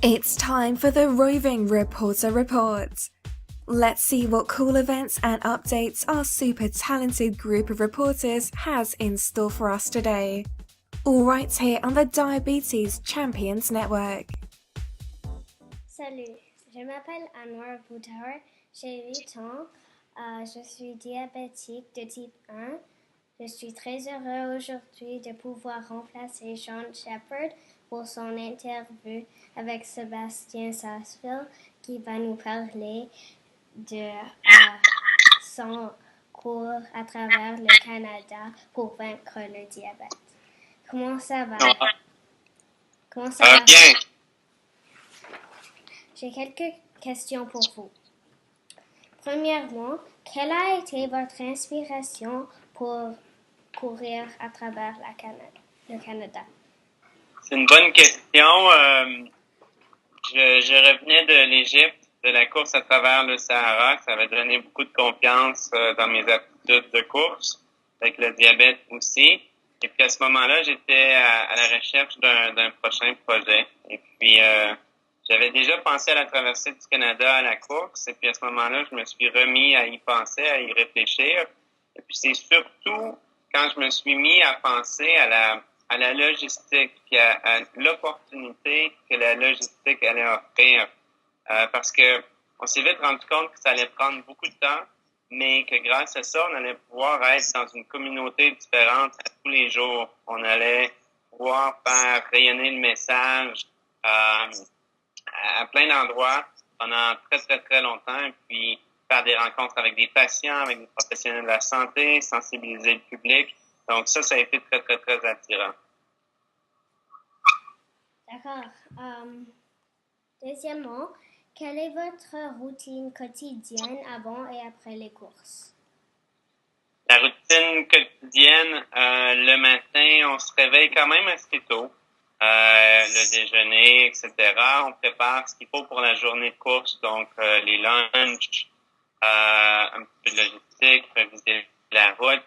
It's time for the Roving Reporter Report. Let's see what cool events and updates our super talented group of reporters has in store for us today. All right here on the Diabetes Champions Network. Salut, je m'appelle Anwar Boutar, j'ai 8 ans, je suis diabétique de type 1. Je suis très heureux aujourd'hui de pouvoir remplacer Sean Shepherd pour son interview avec Sébastien Sasseville qui va nous parler de son cours à travers le Canada pour vaincre le diabète. Comment ça va? Comment ça va? Bien. J'ai quelques questions pour vous. Premièrement, quelle a été votre inspiration pour courir à travers le Canada? C'est une bonne question. Je revenais de l'Égypte, de la course à travers le Sahara. Ça avait donné beaucoup de confiance dans mes aptitudes de course, avec le diabète aussi. Et puis à ce moment-là, j'étais à la recherche d'un prochain projet. Et puis j'avais déjà pensé à la traversée du Canada à la course. Et puis à ce moment-là, je me suis remis à y penser, à y réfléchir. Et puis c'est surtout quand je me suis mis à penser à la logistique, à l'opportunité que la logistique allait offrir. Parce que on s'est vite rendu compte que ça allait prendre beaucoup de temps, mais que grâce à ça, on allait pouvoir être dans une communauté différente à tous les jours. On allait pouvoir faire rayonner le message à plein d'endroits pendant très, très, très longtemps, et puis faire des rencontres avec des patients, avec des professionnels de la santé, sensibiliser le public. Donc ça a été très, très, très attirant. D'accord. Deuxièmement, quelle est votre routine quotidienne avant et après les courses? La routine quotidienne, le matin, on se réveille quand même assez tôt. Le déjeuner, etc. On prépare ce qu'il faut pour la journée de course, donc les lunchs, un peu de logistique, réviser la route,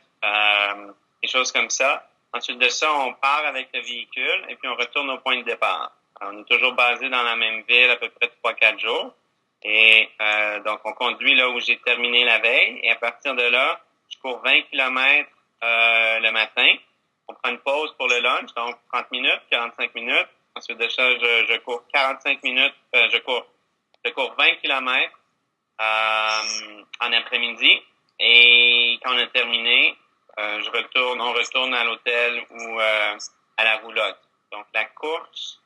des choses comme ça. Ensuite de ça, on part avec le véhicule et puis on retourne au point de départ. Alors, on est toujours basé dans la même ville à peu près 3-4 jours. Et donc, on conduit là où j'ai terminé la veille. Et à partir de là, je cours 20 km le matin. On prend une pause pour le lunch, donc 30 minutes, 45 minutes. Ensuite de ça, je cours 45 minutes. Je cours 20 km en après-midi. Et quand on a terminé, on retourne à l'hôtel ou à la roulotte. Donc, la course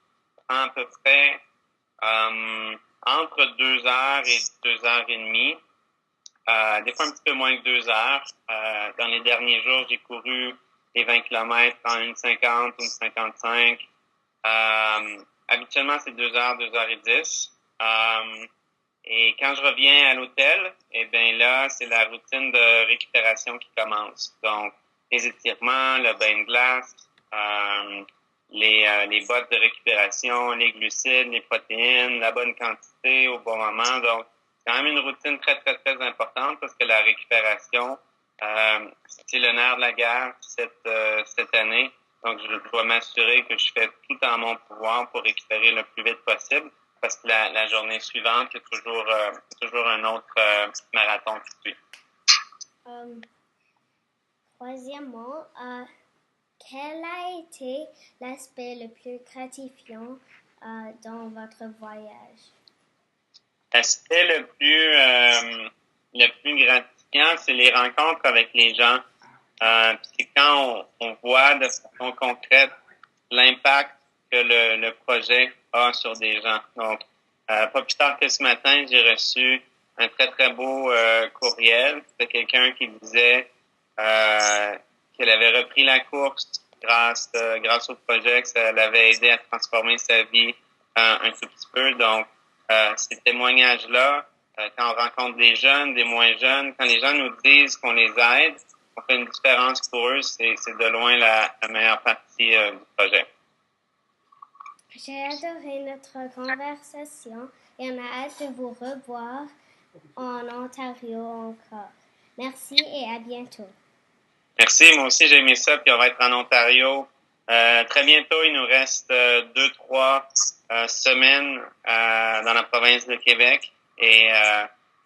prend à peu près entre 2 heures et 2 heures et demie. Des fois un petit peu moins que 2 heures. Dans les derniers jours, j'ai couru les 20 km en 1,50, 1,55. Habituellement, c'est 2 heures, 2 heures et 10. Et quand je reviens à l'hôtel, eh bien là, c'est la routine de récupération qui commence. Donc, les étirements, le bain de glace, les bottes de récupération, les glucides, les protéines, la bonne quantité au bon moment. Donc, c'est quand même une routine très, très, très importante parce que la récupération, c'est le nerf de la guerre cette année. Donc, je dois m'assurer que je fais tout en mon pouvoir pour récupérer le plus vite possible parce que la journée suivante, il y a toujours un autre marathon qui suit. Troisièmement, quel a été l'aspect le plus gratifiant dans votre voyage? L'aspect le plus gratifiant, c'est les rencontres avec les gens. C'est quand on voit de façon concrète l'impact que le projet a sur des gens. Donc, pas plus tard que ce matin, j'ai reçu un très, très beau courriel de quelqu'un qui disait qu'elle avait repris la course grâce au projet, que ça l'avait aidé à transformer sa vie un tout petit peu. Donc, ces témoignages-là, quand on rencontre des jeunes, des moins jeunes, quand les gens nous disent qu'on les aide, on fait une différence pour eux, c'est de loin la meilleure partie du projet. J'ai adoré notre conversation et on a hâte de vous revoir en Ontario encore. Merci et à bientôt. Merci, moi aussi j'ai aimé ça, puis on va être en Ontario Très bientôt, il nous reste 2-3 semaines dans la province de Québec. Et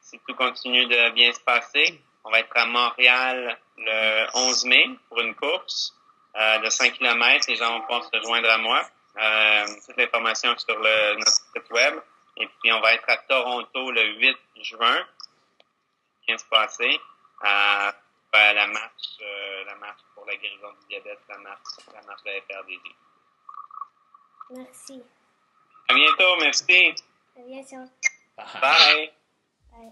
si tout continue de bien se passer, on va être à Montréal le 11 mai pour une course de 5 km. Les gens vont pouvoir se joindre à moi. Toute l'information sur notre site web. Et puis, on va être à Toronto le 8 juin. Qui vient se passer. La marche pour la guérison du diabète, la marche de la FRDD. Merci. À bientôt, merci. À bientôt. Bye. Bye.